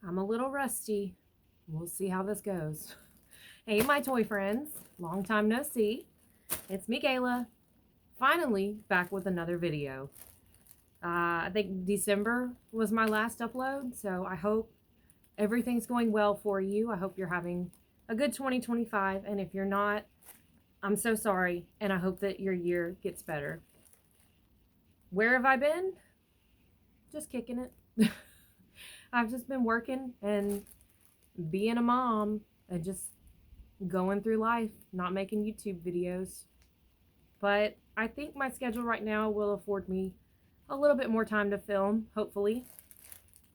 I'm a little rusty. We'll see how this goes. Hey, my toy friends. Long time no see. It's me, Gaela. Finally back with another video. I think December was my last upload, so I hope everything's going well for you. I hope you're having a good 2025, and if you're not, I'm so sorry, and I hope that your year gets better. Where have I been? Just kicking it. I've just been working and being a mom and just going through life, not making YouTube videos. But I think my schedule right now will afford me a little bit more time to film, hopefully.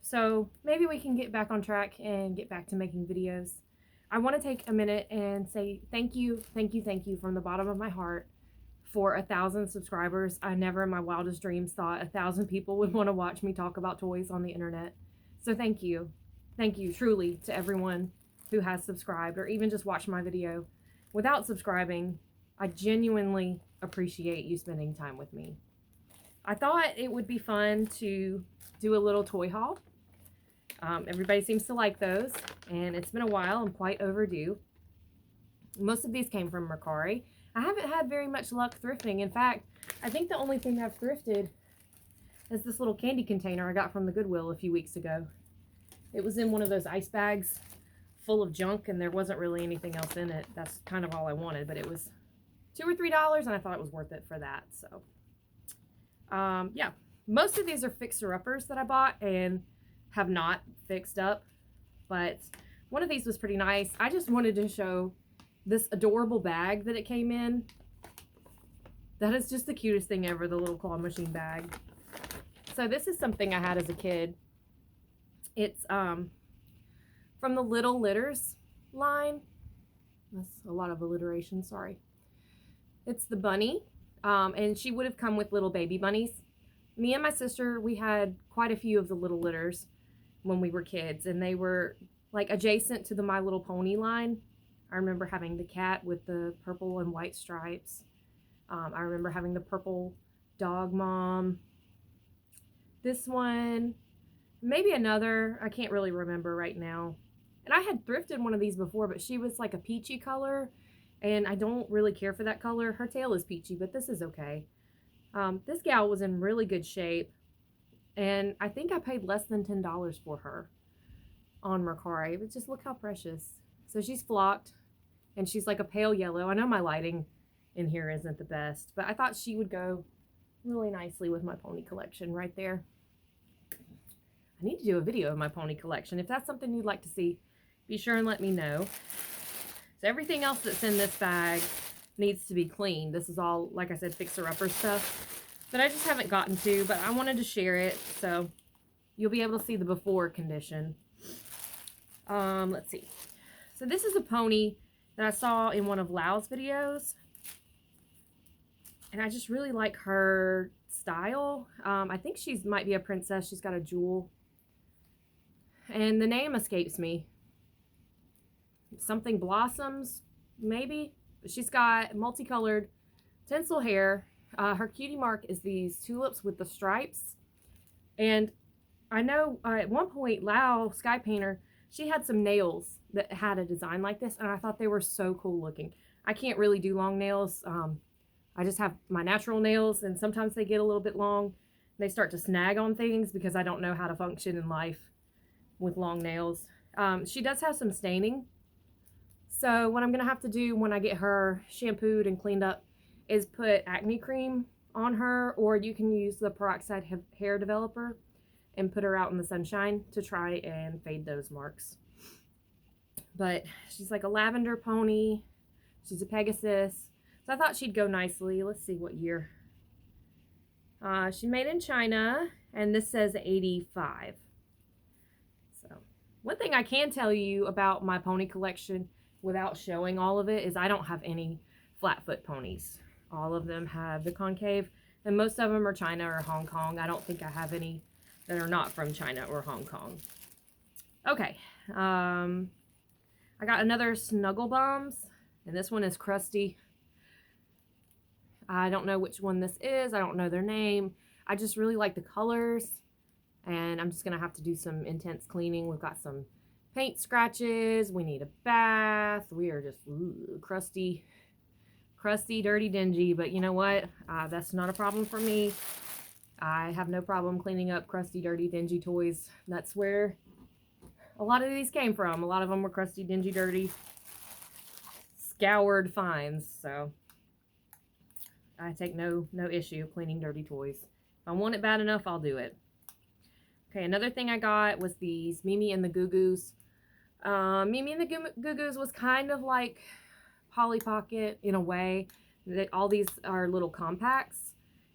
So maybe we can get back on track and get back to making videos. I want to take a minute and say thank you from the bottom of my heart for 1,000 subscribers. I never in my wildest dreams thought 1,000 people would want to watch me talk about toys on the internet. So thank you. Thank you truly to everyone who has subscribed or even just watched my video without subscribing. I genuinely appreciate you spending time with me. I thought it would be fun to do a little toy haul. Everybody seems to like those, and it's been a while. I'm quite overdue. Most of these came from Mercari. I haven't had very much luck thrifting. In fact, I think the only thing I've thrifted is this little candy container I got from the Goodwill a few weeks ago. It was in one of those ice bags full of junk, and there wasn't really anything else in it. That's kind of all I wanted, but it was $2 or $3, and I thought it was worth it for that. So, yeah, most of these are fixer-uppers that I bought and have not fixed up, but one of these was pretty nice. I just wanted to show this adorable bag that it came in. That is just the cutest thing ever, the little claw machine bag. So this is something I had as a kid. It's from the Little Litters line. That's a lot of alliteration, sorry. It's the bunny, and she would have come with little baby bunnies. Me and my sister, we had quite a few of the Little Litters when we were kids, and they were like adjacent to the My Little Pony line. I remember having the cat with the purple and white stripes. I remember having the purple dog mom. This one, maybe another, I can't really remember right now. And I had thrifted one of these before, but she was like a peachy color, and I don't really care for that color. Her tail is peachy, but this is okay. This gal was in really good shape, and I think I paid less than $10 for her on Mercari, but just look how precious. So she's flocked, and she's like a pale yellow. I know my lighting in here isn't the best, but I thought she would go really nicely with my pony collection right there. I need to do a video of my pony collection. If that's something you'd like to see, be sure and let me know. So everything else that's in this bag needs to be cleaned. This is all, like I said, fixer-upper stuff that I just haven't gotten to, but I wanted to share it, so you'll be able to see the before condition. Let's see. So this is a pony that I saw in one of Lau's videos, and I just really like her style. I think she might be a princess. She's got a jewel, and the name escapes me. Something Blossoms, maybe? She's got multicolored tinsel hair. Her cutie mark is these tulips with the stripes. And I know at one point, Lau, Sky Painter, she had some nails that had a design like this, and I thought they were so cool looking. I can't really do long nails. I just have my natural nails, and sometimes they get a little bit long. They start to snag on things because I don't know how to function in life with long nails. She does have some staining. So what I'm going to have to do when I get her shampooed and cleaned up is put acne cream on her, or you can use the peroxide hair developer and put her out in the sunshine to try and fade those marks. But she's like a lavender pony. She's a Pegasus. So I thought she'd go nicely. Let's see what year. She's made in China, and this says 85. So one thing I can tell you about my pony collection without showing all of it is I don't have any flatfoot ponies. All of them have the concave, and most of them are China or Hong Kong. I don't think I have any that are not from China or Hong Kong. Okay, I got another Snuggle Bombs, and this one is crusty. I don't know which one this is. I don't know their name. I just really like the colors. and I'm just gonna have to do some intense cleaning. We've got some paint scratches. We need a bath. We are just crusty, dirty, dingy, but you know what? That's not a problem for me. I have no problem cleaning up crusty, dirty, dingy toys. That's where a lot of these came from. A lot of them were crusty, dingy, dirty, scoured finds, so I take no issue cleaning dirty toys. If I want it bad enough, I'll do it. Okay, another thing I got was these Mimi and the Goo Goos. Mimi and the Goo Goos was kind of like Polly Pocket in a way. All these are little compacts,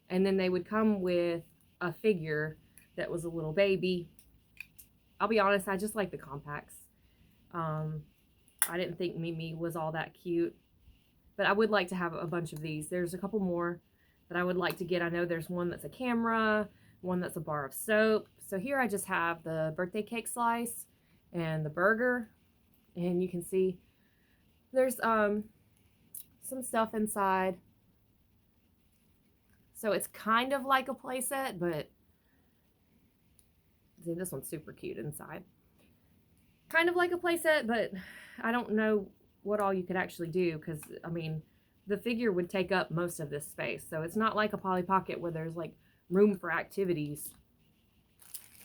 and then they would come with a figure that was a little baby. I'll be honest, I just like the compacts. I didn't think Mimi was all that cute, but I would like to have a bunch of these. There's a couple more that I would like to get. I know there's one that's a camera, one that's a bar of soap. So here I just have the birthday cake slice and the burger, and you can see there's some stuff inside. So it's kind of like a playset, but see, this one's super cute inside. Kind of like a playset, but I don't know what all you could actually do, because I mean the figure would take up most of this space. So it's not like a Polly Pocket where there's like room for activities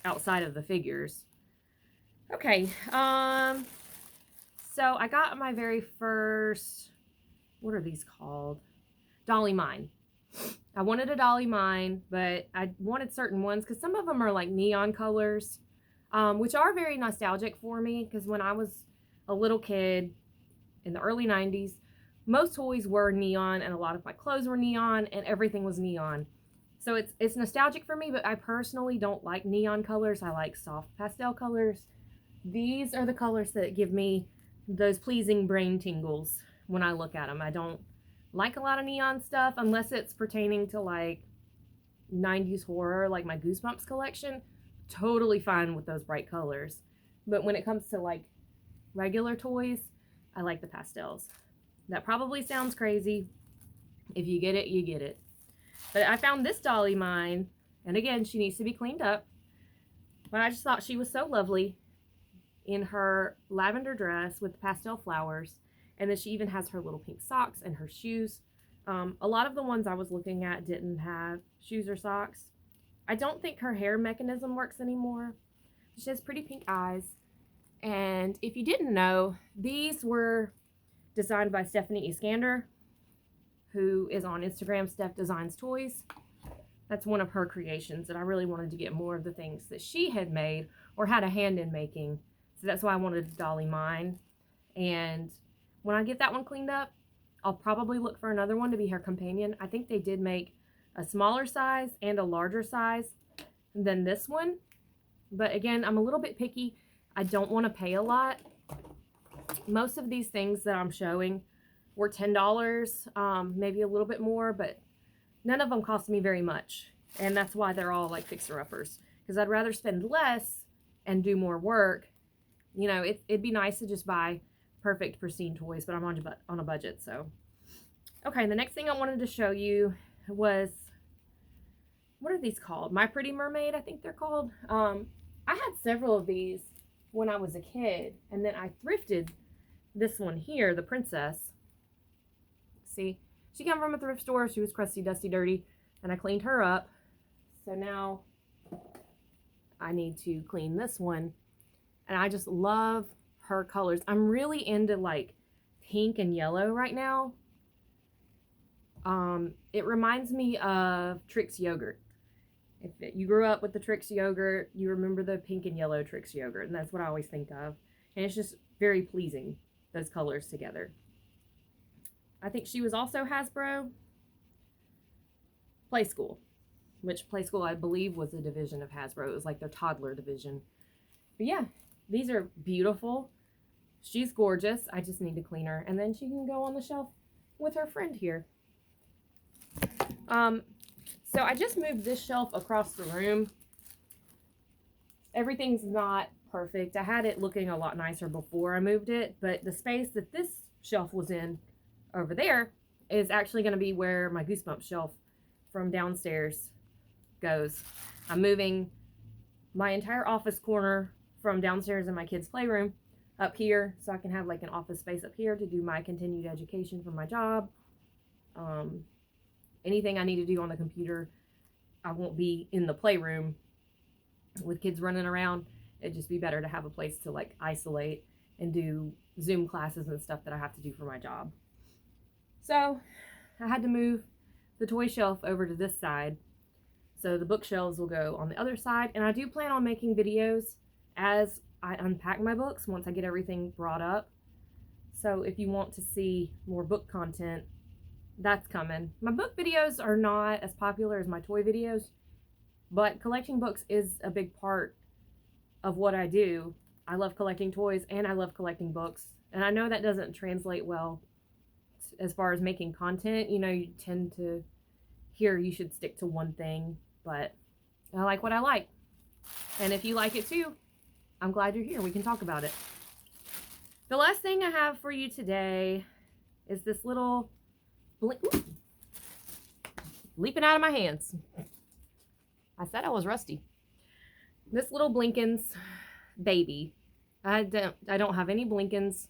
outside of the figures. Okay, so I got my very first, what are these called? Dolly Mine. I wanted a Dolly Mine, but I wanted certain ones because some of them are like neon colors, which are very nostalgic for me, because when I was a little kid in the early 90s, most toys were neon and a lot of my clothes were neon and everything was neon. So it's nostalgic for me, but I personally don't like neon colors. I like soft pastel colors. These are the colors that give me those pleasing brain tingles when I look at them. I don't like a lot of neon stuff unless it's pertaining to like 90s horror, like my Goosebumps collection. Totally fine with those bright colors. But when it comes to like regular toys, I like the pastels. That probably sounds crazy. If you get it, you get it. But I found this Dolly Mine, and again, she needs to be cleaned up. But I just thought she was so lovely in her lavender dress with pastel flowers. And then she even has her little pink socks and her shoes. A lot of the ones I was looking at didn't have shoes or socks. I don't think her hair mechanism works anymore. She has pretty pink eyes. And if you didn't know, these were designed by Stephanie Iskander, who is on Instagram, Steph Designs Toys. That's one of her creations, and I really wanted to get more of the things that she had made or had a hand in making. So that's why I wanted to Dolly Mine. And when I get that one cleaned up, I'll probably look for another one to be her companion. I think they did make a smaller size and a larger size than this one. But again, I'm a little bit picky. I don't want to pay a lot. Most of these things that I'm showing were $10, maybe a little bit more, but none of them cost me very much. And that's why they're all like fixer-uppers, because I'd rather spend less and do more work. You know, it'd be nice to just buy perfect, pristine toys, but I'm on a budget, so. Okay, the next thing I wanted to show you was, what are these called? My Pretty Mermaid, I think they're called. I had several of these when I was a kid, and then I thrifted this one here, the princess. See, she came from a thrift store. She was crusty, dusty, dirty, and I cleaned her up. So now I need to clean this one, and I just love her colors. I'm really into like pink and yellow right now. It reminds me of Trix yogurt. If you grew up with the Trix yogurt, you remember the pink and yellow Trix yogurt, and that's what I always think of. And it's just very pleasing, those colors together. I think she was also Hasbro Playskool, which Playskool I believe was a division of Hasbro. It was like their toddler division. But yeah, these are beautiful. She's gorgeous. I just need to clean her, and then she can go on the shelf with her friend here. So I just moved this shelf across the room. Everything's not perfect. I had it looking a lot nicer before I moved it, but the space that this shelf was in over there is actually going to be where my Goosebumps shelf from downstairs goes. I'm moving my entire office corner from downstairs in my kids' playroom up here, so I can have like an office space up here to do my continued education for my job. Anything I need to do on the computer, I won't be in the playroom with kids running around. It'd just be better to have a place to like isolate and do Zoom classes and stuff that I have to do for my job. So I had to move the toy shelf over to this side. So the bookshelves will go on the other side. And I do plan on making videos as I unpack my books once I get everything brought up. So if you want to see more book content, that's coming. My book videos are not as popular as my toy videos, but collecting books is a big part of what I do. I love collecting toys and I love collecting books. And I know that doesn't translate well as far as making content. You know, you tend to hear you should stick to one thing, but I like what I like. And if you like it too, I'm glad you're here. We can talk about it. The last thing I have for you today is this little leaping out of my hands. I said I was rusty. This little Blinkens baby. I don't have any Blinkens.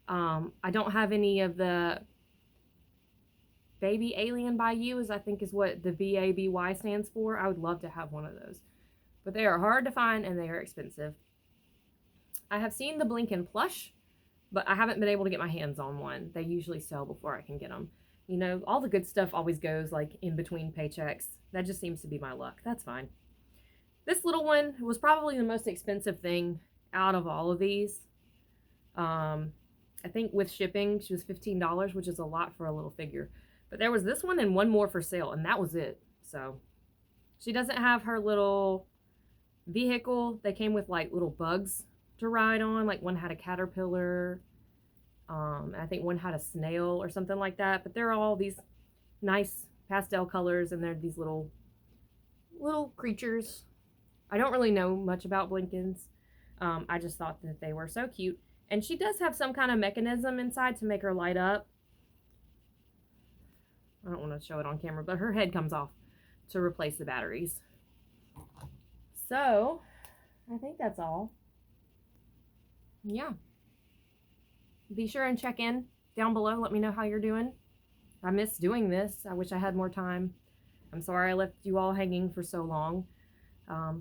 I don't have any of the Baby Alien by You, I think is what the BABY stands for. I would love to have one of those, but they are hard to find and they are expensive. I have seen the Blinken plush, but I haven't been able to get my hands on one. They usually sell before I can get them. You know, all the good stuff always goes like in between paychecks. That just seems to be my luck. That's fine. This little one was probably the most expensive thing out of all of these. I think with shipping, she was $15, which is a lot for a little figure. But there was this one and one more for sale, and that was it. So she doesn't have her little vehicle. They came with like little bugs to ride on. Like one had a caterpillar. I think one had a snail or something like that. But they're all these nice pastel colors, and they're these little creatures. I don't really know much about Blinkens. I just thought that they were so cute. And she does have some kind of mechanism inside to make her light up. I don't want to show it on camera, but her head comes off to replace the batteries. So, I think that's all. Yeah. Be sure and check in down below. Let me know how you're doing. I miss doing this. I wish I had more time. I'm sorry I left you all hanging for so long.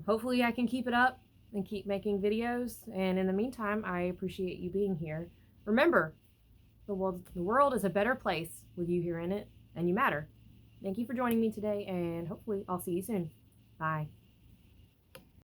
Hopefully I can keep it up and keep making videos. And in the meantime, I appreciate you being here. Remember, the world is a better place with you here in it, and you matter. Thank you for joining me today, and hopefully I'll see you soon. Bye.